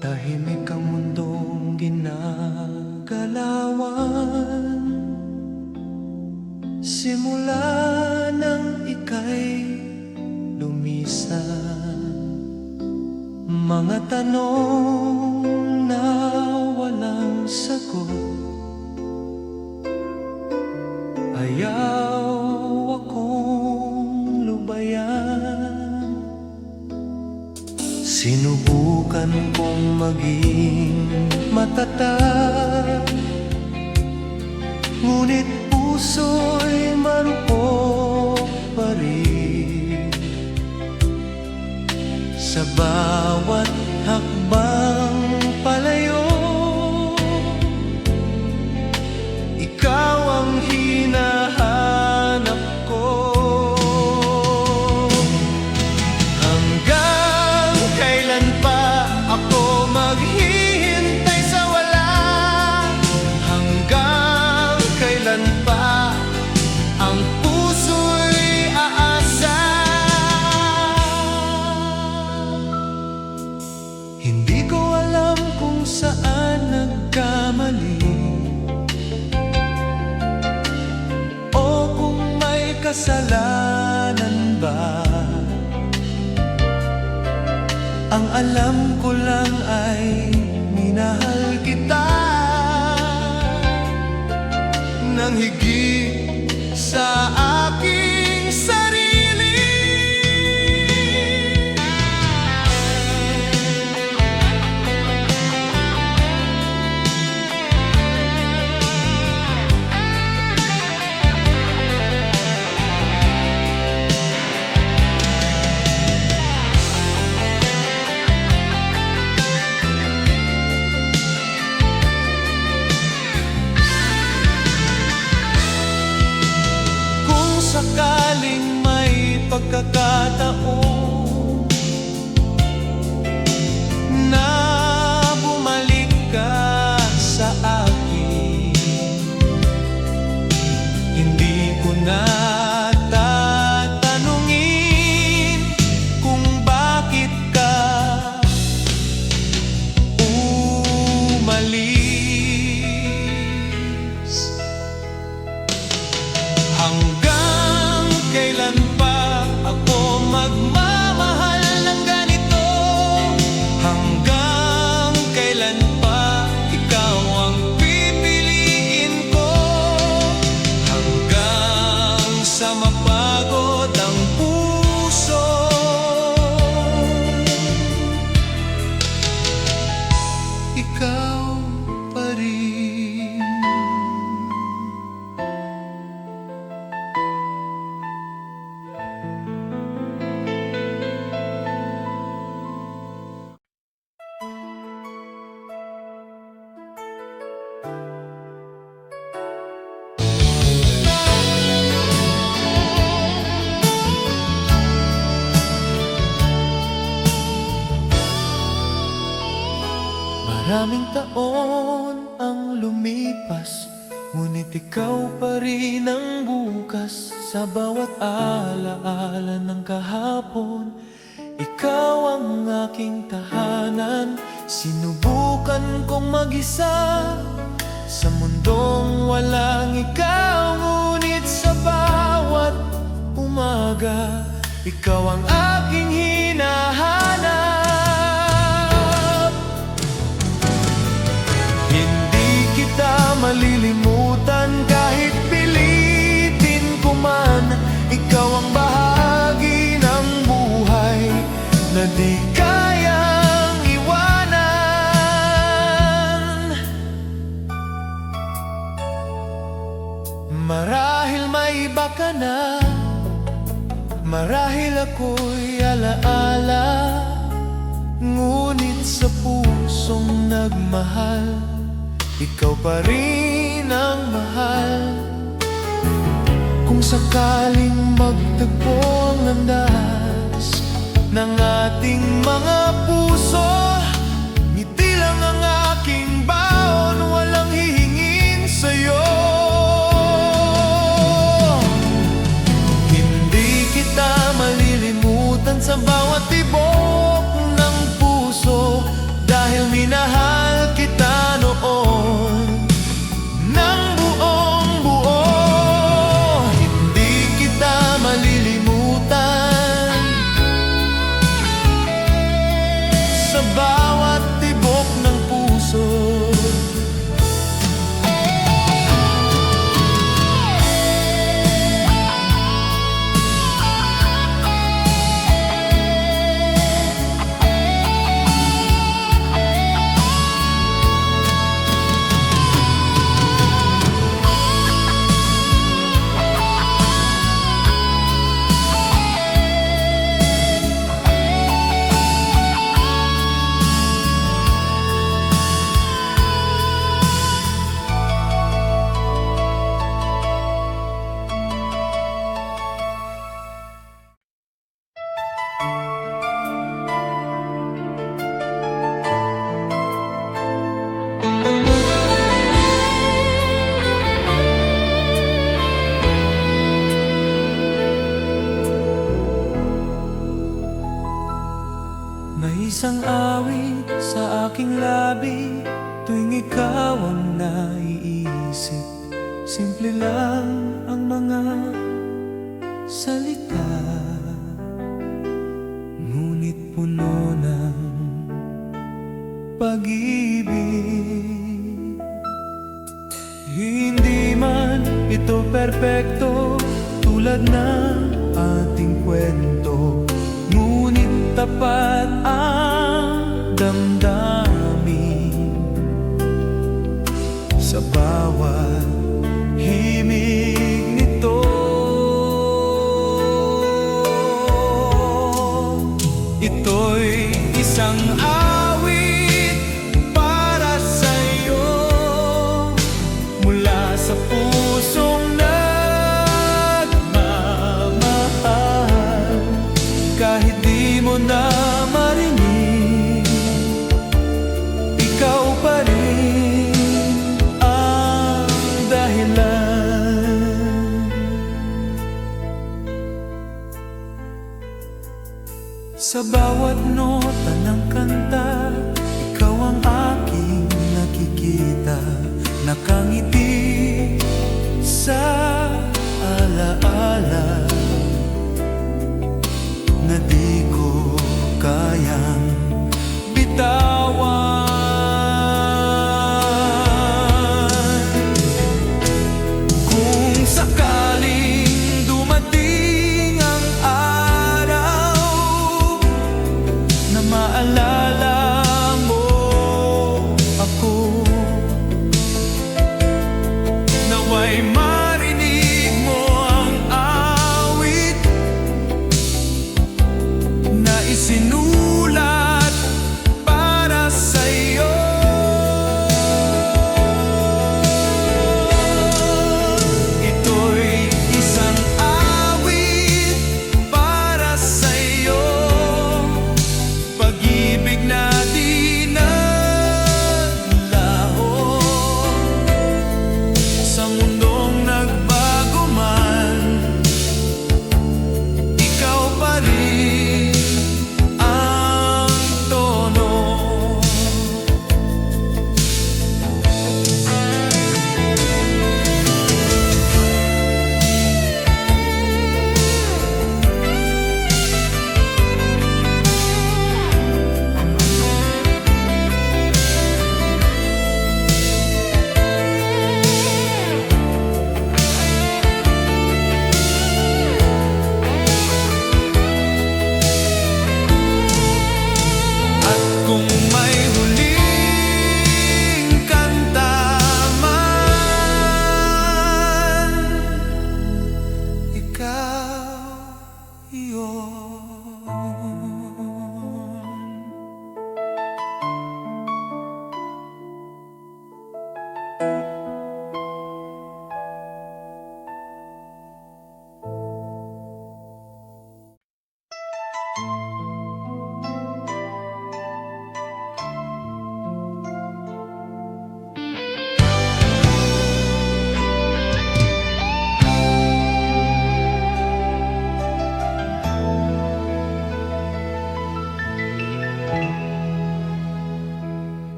Tahimik ang mundong ginagalawan, simula nang ika'y lumisan. Mga tanong na walang sagot, ayaw akong lubayan. Sinubukan kong maging matatag, ngunit puso'y marupok pa rin. Sa bawat hakbang palayo, ikaw ang hinahanap ko. Hanggang kailan pa ako maghihintay sa wala? Hanggang kailan pa ang puso'y aasa? Hindi ko alam kung saan nagkamali, o kung may kasalanan ba. Ang alam ko lang ay minahal kita nang higit sa aking sarili. Sakaling may pagkakataon na bumalik ka sa akin, hindi ko na tatanungin kung bakit ka umalis. Hanggang kailan pa ako magmamahal ng ganito? Hanggang kailan pa ikaw ang pipiliin ko? Hanggang sa mapagod ang puso, ikaw pa rin. Maraming taon ang lumipas, ngunit ikaw pa rin ang bukas. Sa bawat alaala ng kahapon, ikaw ang aking tahanan. Sinubukan kong mag-isa sa mundong walang ikaw, ngunit sa bawat umaga, ikaw ang aking hinahanap. Malilimutan kahit pilitin ko man, ikaw ang bahagi ng buhay na di kayang iwanan. ako'y alaala, ngunit sa pusong nagmahal, ikaw pa rin ang mahal. Kung sakaling magtagpo ang landas ng ating mga puso, ngiti lang ang aking baon, walang hihingin sa'yo. Hindi kita malilimutan sa bawat tibok ng puso, dahil minahal kita noon ng buong buo. Hindi kita malilimutan sa bawat tibok ng puso. May isang awit sa aking labi tuwing ikaw ang naiisip. Simple lang ang mga salita, ngunit puno ng pag-ibig. Hindi man ito perpekto tulad ng ating kwento, ngunit tapat ang damdamin sa bawat himig nito. Ito'y isang awit para sa'yo, mula sa pusong nagmamahal. Kahit di mo na marinig, ikaw pa rin ang dahilan. Sa bawat nota ng kanta, ikaw ang aking nakikita. Nakangiti sa alaala na di ko kayang bitawan. Kung sakaling dumating ang araw na maalala mo ako, naway marinig mo ang awit na isinulat para sa'yo. Ito'y isang awit para sa'yo, pag-ibig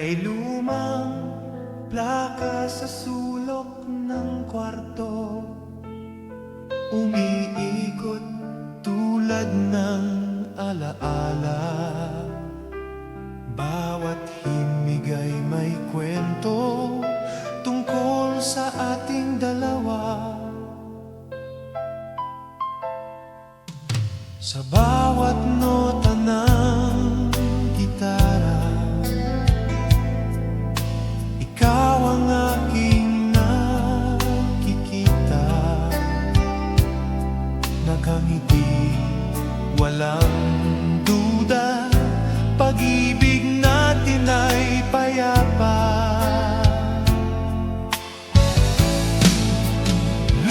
May lumang plaka sa sulok ng kwarto, umiikot tulad ng alaala. Bawat himig ay may kwento tungkol sa ating dalawa. Sa bawat nota ng gitara, ikaw ang aking nakikita. Nakangiti, walang duda, pag-ibig natin ay payapa.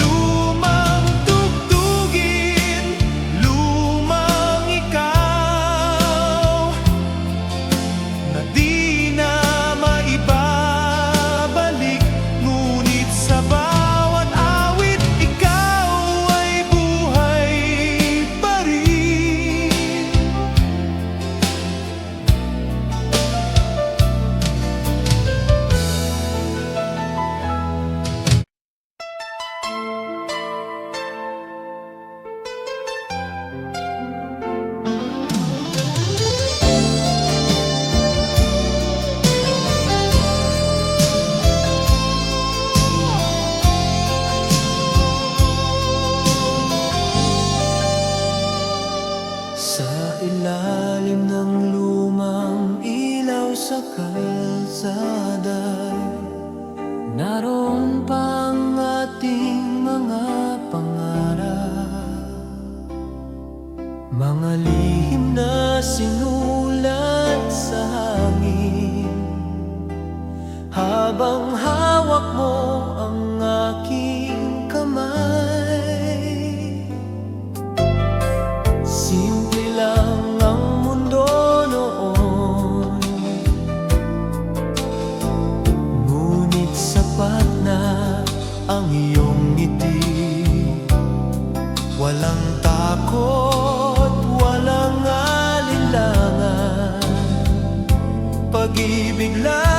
Lumang tugtugin, lumang ikaw, na di na maibabalik. Ngunit sa bawat awit, ikaw ay buhay pa rin. Sa ilalim ng lumang ilaw sa kalsada, naroon pa ang ating mga pangarap, mga lihim na sinulat sa hangin. Habang hawak mo ang aking kamay, simple lang ang mundo noon, ngunit sapat na ang iyong ngiti. Walang takot, walang alinlangan, pag-ibig lang